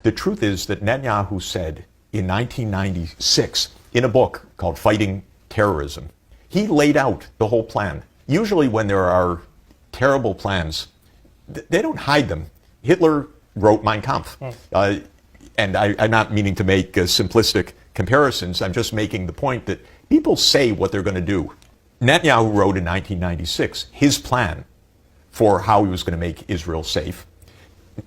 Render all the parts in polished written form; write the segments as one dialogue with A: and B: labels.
A: The truth is that Netanyahu said in 1996 in a book called Fighting Terrorism, he laid out the whole plan. Usually when there are terrible plans, they don't hide them. Hitler wrote Mein Kampf. And I'm not meaning to make simplistic comparisons. I'm just making the point that people say what they're going to do. Netanyahu wrote in 1996 his plan for how he was going to make Israel safe.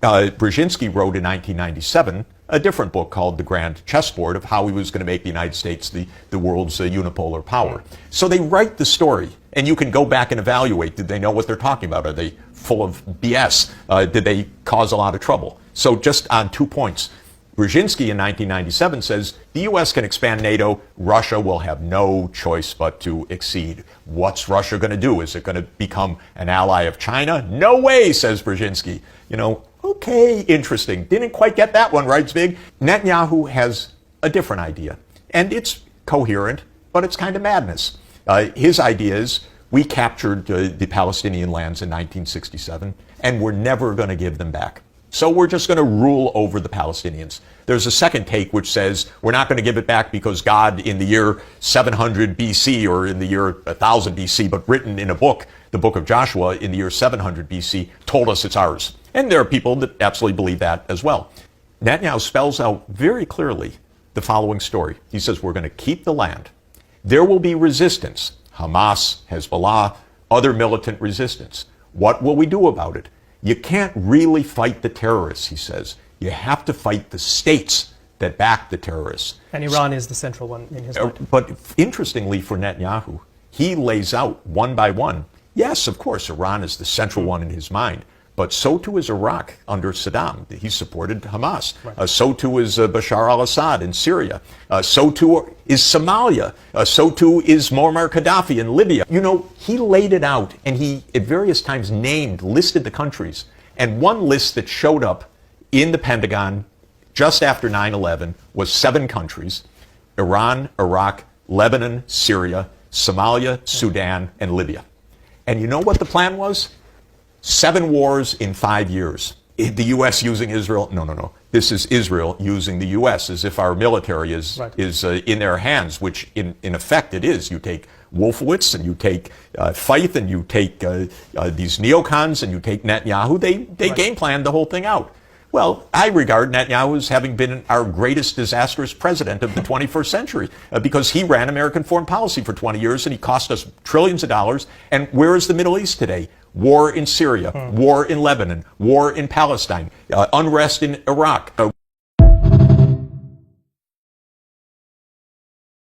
A: Brzezinski wrote in 1997 a different book called The Grand Chessboard of how he was going to make the United States the world's unipolar power. So they write the story, and you can go back and evaluate. Did they know what they're talking about? Are they full of BS? Did they cause a lot of trouble? So just on 2 points. Brzezinski in 1997 says the U.S. can expand NATO. Russia will have no choice but to accede. What's Russia going to do? Is it going to become an ally of China? No way, says Brzezinski. You know, okay, interesting. Didn't quite get that one right, Zbig. Netanyahu has a different idea, and it's coherent, but it's kind of madness. His idea is we captured the Palestinian lands in 1967, and we're never going to give them back. So we're just going to rule over the Palestinians. There's a second take which says we're not going to give it back because God in the year 700 BC or in the year 1000 BC, but written in a book, the book of Joshua in the year 700 BC, told us it's ours. And there are people that absolutely believe that as well. Netanyahu spells out very clearly the following story. He says we're going to keep the land. There will be resistance. Hamas, Hezbollah, other militant resistance. What will we do about it? You can't really fight the terrorists, he says. You have to fight the states that back the terrorists.
B: And Iran is the central one in his mind.
A: But interestingly for Netanyahu, he lays out one by one. Yes, of course, Iran is the central one in his mind. But so too is Iraq under Saddam. He supported Hamas.
B: Right.
A: So too is Bashar al-Assad in Syria. So too is Somalia. So too is Muammar Gaddafi in Libya. You know, he laid it out, and he at various times listed the countries. And one list that showed up in the Pentagon just after 9/11 was 7 countries: Iran, Iraq, Lebanon, Syria, Somalia, Sudan, and Libya. And you know what the plan was? 7 wars in 5 years. The U.S. using Israel? No. This is Israel using the U.S. as if our military is in their hands, which in effect it is. You take Wolfowitz and you take Feith and you take these neocons and you take Netanyahu. They game planned the whole thing out. Well, I regard Netanyahu as having been our greatest disastrous president of the 21st century because he ran American foreign policy for 20 years and he cost us trillions of dollars. And where is the Middle East today? War in Syria, war in Lebanon, war in Palestine, unrest in Iraq.